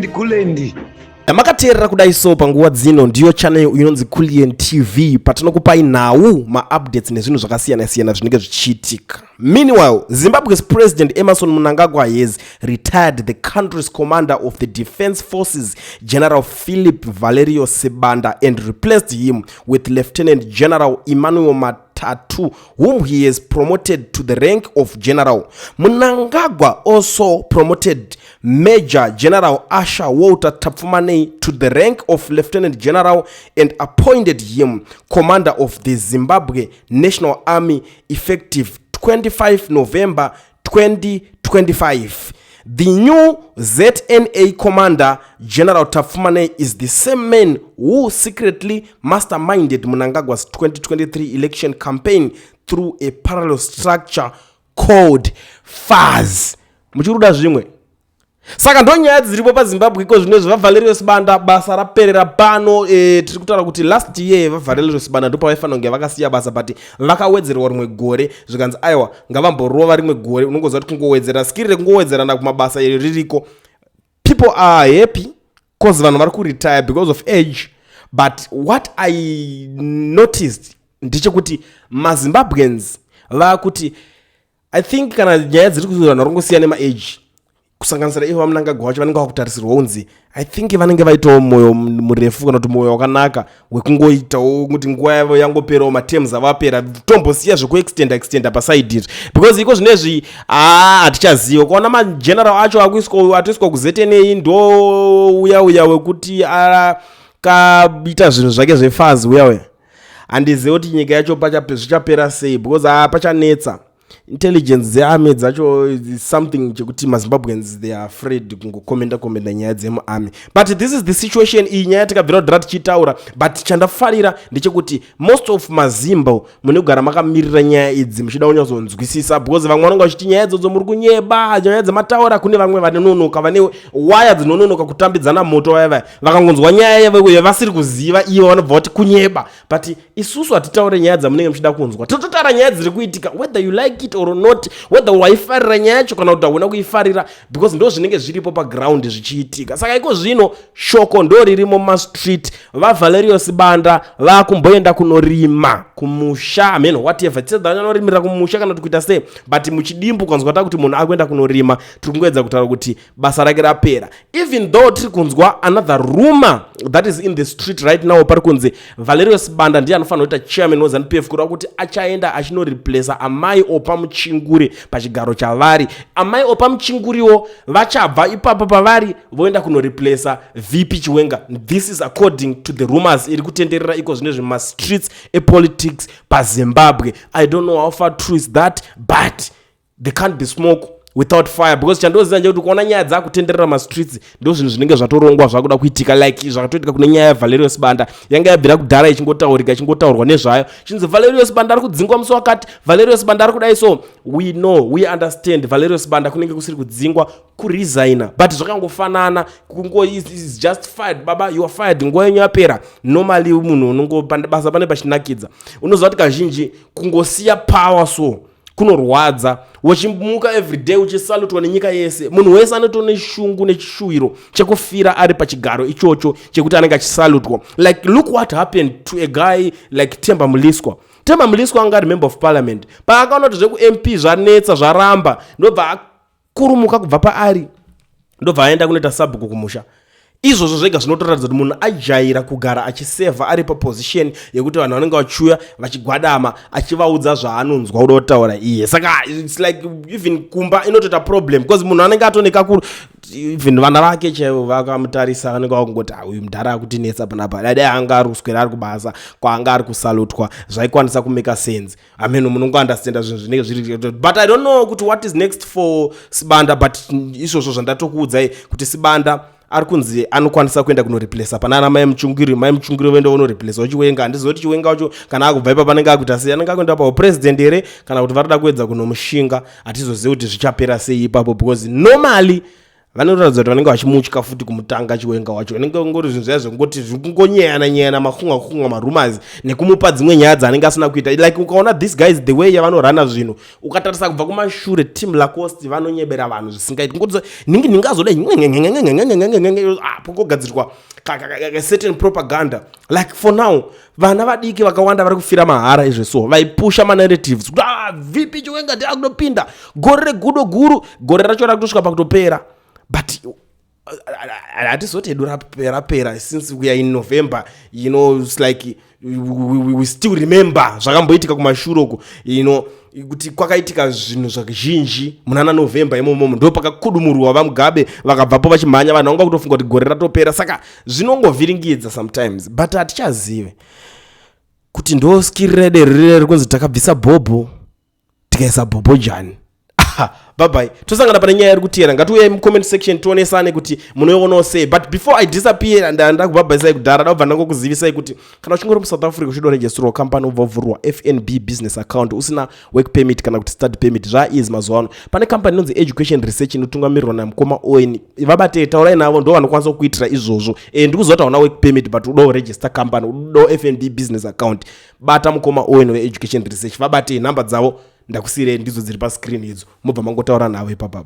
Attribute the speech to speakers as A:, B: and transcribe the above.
A: kulendi.
B: Makaterera kudaiso panguwa dzino ndiyo channel inonzi Kulien TV patinokupai nawu ma updates nezvinhu zvakasiyana-siyana zvinenge zvichiitika. Meanwhile, Zimbabwe's President Emmerson Mnangagwa has retired the country's commander of the Defense Forces, General Philip Valerio Sibanda, and replaced him with Lieutenant General Emmanuel Matatu, whom he has promoted to the rank of general. Mnangagwa also promoted Major General Asha Walter Tapfumane to the rank of Lieutenant General and appointed him commander of the Zimbabwe National Army effective 25 November 2025. The new ZNA commander, General Tapfumane, is the same man who secretly masterminded Mnangagwa's 2023 election campaign through a parallel structure called FAZ. Muchiruda zvimwe. Saka ndo nyaya dziripo pa Zimbabwe iko zvinezvi Valerio Sibanda basa raperera pano tiri kutaura kuti last year Valerio Sibanda ndo pavaifana kunge vakasiya basa but vakawedzerwa rimwe gore zvikanzi aiwa ngavamborova rimwe gore unongoziva kuti kungowedzera skirire kungowedzerana kumabasa ririko. People are happy cause vanhu vari kuretire because of age, but what I noticed ndechekuti maZimbabweans vakuti I think kana nyaya dziri kuzorana rongosiyana age kusanganisira ivo Mnangagwa wacho vanenge vakutarisirwa unzi I think vanenge vaitawo moyo murefu kana kuti moyo wakanaka wekungoitawo kuti nguva yavo yangoperawo matems avapera tombosiya zvekuextenda paside iri because iko zvinezvi hatichaziva kuona mageneral acho atoiswa kuZNA ndo uya wekuti akaita zvinhu zvake zvefazi uya handizivi kuti nyika yacho zvichapera sei because pachanetsa intelligence dzearmy dzacho is something chekuti maZimbabweans they are afraid kungokomenda nyaya dzemuarmy, but this is the situation. Iyi nyaya tikabvira kudhara tichitaura, but chandafarira ndechekuti most of mazimbo munogara makamirira nyaya idzi muchida kunyazonzwisisa because vamwe vanonga vachiti nyaya idzodzo muri kunyeba, nyaya dzemataura kune vamwe vanononoka vane waya dzinononoka kutambidzana moto vaya vakangonzwa nyaya yavasiri kuziva ivo vanobva kuti kunyeba, but isusu hatitaure nyaya dzamunenge muchida kunzwa, tototaura nyaya dziri kuitika whether you like it or not, whether waifarira nyaya yacho kana kuti hauna kuifarira because ndo zvinenge zviripo paground zvichiitika. Saka iko zvino shoko ndo ririmo mastreet Valerio Sibanda vakumboenda kunorima kumusha amen whatever tsedanorimira kumusha kana kuita sei, but muchidimbu kwanzwa kuti munhu akuenda kunorima tiri kungoedza kutaura kuti basa rake rapera, even though tiri kunzwa another rumor that is in the street right now pari kunzi Valerio Sibanda ndiye anofanira kuita chairman weZANU-PF kureva kuti achaenda achinoreplace amai opa muchinguri pachigaro chavari. Amai opa muchinguriwo vachabva ipapo pavari voenda kunoreplace VP Chiwenga. This is according to the rumors iri kutenderera iko zvinezvi mastreets epolitics paZimbabwe. I don't know how far true is that, but there can't be smoke without fire because chandoziva nje kuti kuona nyaya dzakutenderera mastreets ndo zvinhu zvinenge zvatorongwa zvakuda kuitika like zvakatoitika kune nyaya yaValerio Sibanda yanga yabvira kudhara ichingotaurwa nezvayo chinzi Valerio Sibanda ari kudzingwa musi wakati, Valerio Sibanda ari kudai so we know we understand Valerio Sibanda kunenge kusiri kudzingwa kuresigna but zvakangofanana kungo is just fired baba you are fired nguva yenyu yapera. Normally munhu unongopanda basa pane pachinakidza unoziva kuti kazhinji kungosiya power so kunorwadza wachimuka everyday uchisalutwa nenyika yese munhu wese anotone shungu nechishuwiro chekufira ari pachigaro ichocho chekuti anenge achisalutwa. Like look what happened to a guy like Temba Mliswa anga ari member of parliament paakaona kuti zveku-MP zvanetsa zvaramba ndobva akurumuka kubva paari ndobva aenda kunoita sabhuku kumusha. Izvozvo zvega zvinotoratidza kuti munhu ajaira kugara achiseva ari paposition yekuti vanhu vanenge vachiuya vachigwadama achivaudza zvaanonzwa kuda kutaura iye. Saka it's like even kumba inotoita problem because munhu anenge atoneka even vana vake chaivo vakamutarisa vanenge vakungoti uyu mudhara akutinetsa panapa dai anga ari kuswera ari kubasa kwaanga ari kusalutwa zvaikwanisa kumeka sense. I mean munongo understand zvinhu zvinenge zviri, but I don't know kuti what is next for Sibanda, but izvozvo zvandatokuudzai kuti Sibanda ari kunzi anokwanisa kuenda kunoreplace panana mai muchungiri vendo vonoreplace wachiwenga. Handizoti Chiwenga wacho kana akubva ipa panenge akuita sei anenge akuenda papresident here kana kuti varida kuedza kunomushinga hatizozivi kuti zvichapera sei ipapo because normally vanoratidza kuti vanenge vachimutya futi kumutanga chiwenga wacho. Vanenge ngori zvinhu zvazvo ngoti zvingonyeyana makhunga marumazi nekumupa dzimwe nyaya dzanenge asina kuita. Like ukaona these guys the way yavanorana zvinhu ukatarisa kubva kumashure team Lacoste vanonyebera vanhu zvisingaiti ngoti ningazoda pokogadzirwa certain propaganda. Like for now vana vadiki vakawanda vari kufira mahara izvo so vaipusha narratives vipi chiwenga ndakutopinda gore regudo guru gore racho rakutosvika pakutopera. But hatizotedu rapera since we are in November, you know, it's like we still remember zvakamboitika kumashure uko, you know, kuti kwakaitika zvinhu zvazhinji munana November imomo ndo pakakudumurwa vaMugabe vakabvapo vachimhanya vanhu vanga kutofunga kuti gore ratopera. Saka zvinongovhiringidza sometimes, but hatichazive kuti ndo skill rede kunzi takabvisa bhobho tikaisa bhobho jani. Bye bye. Tosangana pane nyaya iri kutiyera. Ngatiuye mu-comment section tionesane kuti munoiona sei. But before I disappear ndakubhabhaisai kudhara ndabva ndangokuzivisai kuti kana uchingori muSouth Africa uchido register company ubvavhurwa FNB business account usina work permit kana kuti study permit zvaizi mazuva ano. Pane company inonzi Education Research inotungamirirwa namukoma Owen. Vabate taurai navo ndo vanokwanisa kuitira izvozvo. Ndikuzoti hauna work permit but udo register company udo FNB business account. Bata mukoma Owen we Education Research. Vabate namba dzavo ndakusire ndizo dziri pa screen idzo mobva mangotaura nawe ipapo.